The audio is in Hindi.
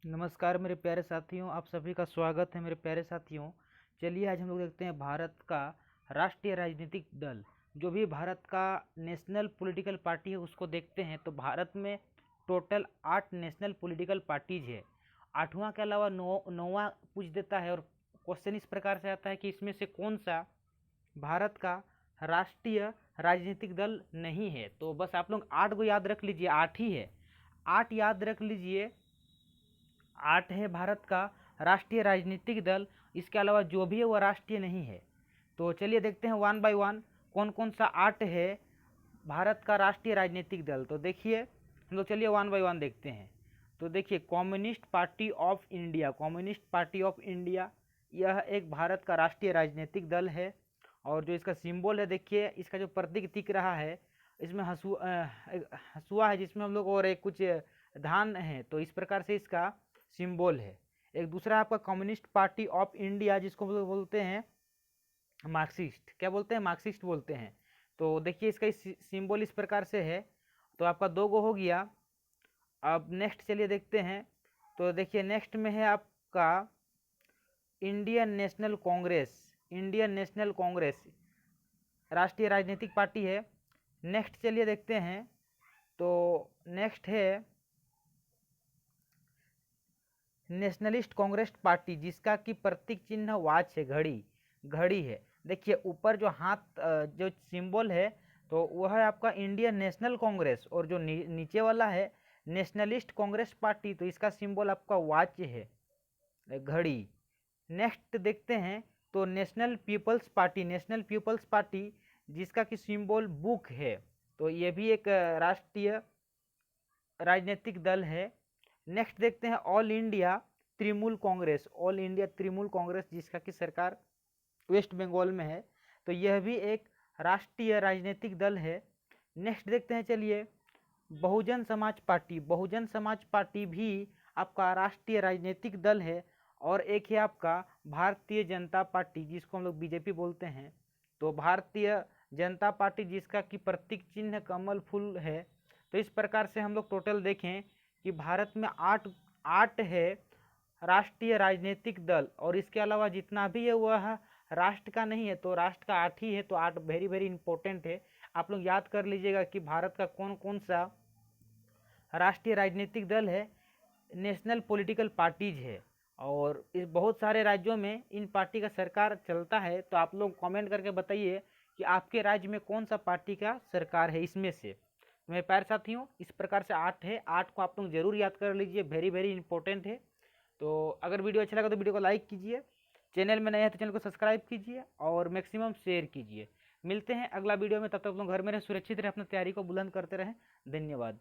नमस्कार मेरे प्यारे साथियों, आप सभी का स्वागत है मेरे प्यारे साथियों। चलिए आज हम लोग देखते हैं भारत का राष्ट्रीय राजनीतिक दल, जो भी भारत का नेशनल पॉलिटिकल पार्टी है उसको देखते हैं। तो भारत में टोटल 8 नेशनल पॉलिटिकल पार्टीज है। 8वां के अलावा 9वां पूछ देता है और क्वेश्चन इस प्रकार से आता है कि इसमें से कौन सा भारत का राष्ट्रीय राजनीतिक दल नहीं है। तो बस आप लोग 8 को याद रख लीजिए, 8 ही है, 8 याद रख लीजिए। 8 है भारत का राष्ट्रीय राजनीतिक दल, इसके अलावा जो भी है वह राष्ट्रीय नहीं है। तो चलिए देखते हैं वन बाय वन कौन कौन सा 8 है भारत का राष्ट्रीय राजनीतिक दल। तो देखिए हम लोग, चलिए वन बाय वन देखते हैं। तो देखिए communist party of India, communist party of India यह एक भारत का राष्ट्रीय राजनीतिक दल है। और जो इसका सिंबल है, देखिए इसका जो प्रतीक दिख रहा है, इसमें हसुआ है जिसमें हम लोग और एक कुछ धान है, तो इस प्रकार से इसका सिंबल है। एक दूसरा आपका कम्युनिस्ट पार्टी ऑफ इंडिया, जिसको हम लोग बोलते हैं मार्क्सिस्ट, क्या बोलते हैं, मार्क्सिस्ट बोलते हैं। तो देखिए इसका सिंबल इस प्रकार से है। तो आपका 2 गो हो गया। अब नेक्स्ट चलिए देखते हैं। तो देखिए नेक्स्ट में है आपका Indian national Congress, Indian national Congress राष्ट्रीय राजनीतिक पार्टी है। नेक्स्ट चलिए देखते हैं। तो नेक्स्ट है नेशनलिस्ट कांग्रेस पार्टी, जिसका कि प्रतीक चिन्ह वॉच है, घड़ी, घड़ी है। देखिए ऊपर जो हाथ जो सिंबल है तो वह है आपका इंडियन नेशनल कांग्रेस, और जो नीचे वाला है नेशनलिस्ट कांग्रेस पार्टी, तो इसका सिंबल आपका वॉच है, घड़ी। नेक्स्ट देखते हैं। तो national people's party, national people's party जिसका कि सिंबल बुक है, तो ये भी एक राष्ट्रीय राजनीतिक दल है। नेक्स्ट देखते हैं all India Trinamool Congress, all India Trinamool Congress जिसका कि सरकार वेस्ट बंगाल में है, तो यह भी एक राष्ट्रीय राजनीतिक दल है। नेक्स्ट देखते हैं, चलिए बहुजन समाज पार्टी, बहुजन समाज पार्टी भी आपका राष्ट्रीय राजनीतिक दल है। और एक है आपका भारतीय जनता पार्टी, जिसको हम लोग बीजेपी बोलते हैं। तो भारतीय जनता पार्टी जिसका कि प्रतीक चिन्ह कमल फूल है। तो इस प्रकार से हम लोग टोटल देखें कि भारत में 8 है राष्ट्रीय राजनीतिक दल, और इसके अलावा जितना भी है वह राष्ट्र का नहीं है, तो राष्ट्र का 8 ही है। तो 8 वेरी वेरी इंपॉर्टेंट है, आप लोग याद कर लीजिएगा कि भारत का कौन कौन सा राष्ट्रीय राजनीतिक दल है, नेशनल पॉलिटिकल पार्टीज है। और इस बहुत सारे राज्यों में इन पार्टी का सरकार चलता है। तो आप लोग कमेंट करके बताइए कि आपके राज्य में कौन सा पार्टी का सरकार है इसमें से। मेरे प्यारे साथियों, इस प्रकार से 8 है, 8 को आप लोग जरूर याद कर लीजिए, वेरी वेरी इंपॉर्टेंट है। तो अगर वीडियो अच्छा लगा तो वीडियो को लाइक कीजिए, चैनल में नए हैं तो चैनल को सब्सक्राइब कीजिए और मैक्सिमम शेयर कीजिए। मिलते हैं अगला वीडियो में, तब तक आप लोग घर में रहें, सुरक्षित रहें, अपनी तैयारी को बुलंद करते रहें। धन्यवाद।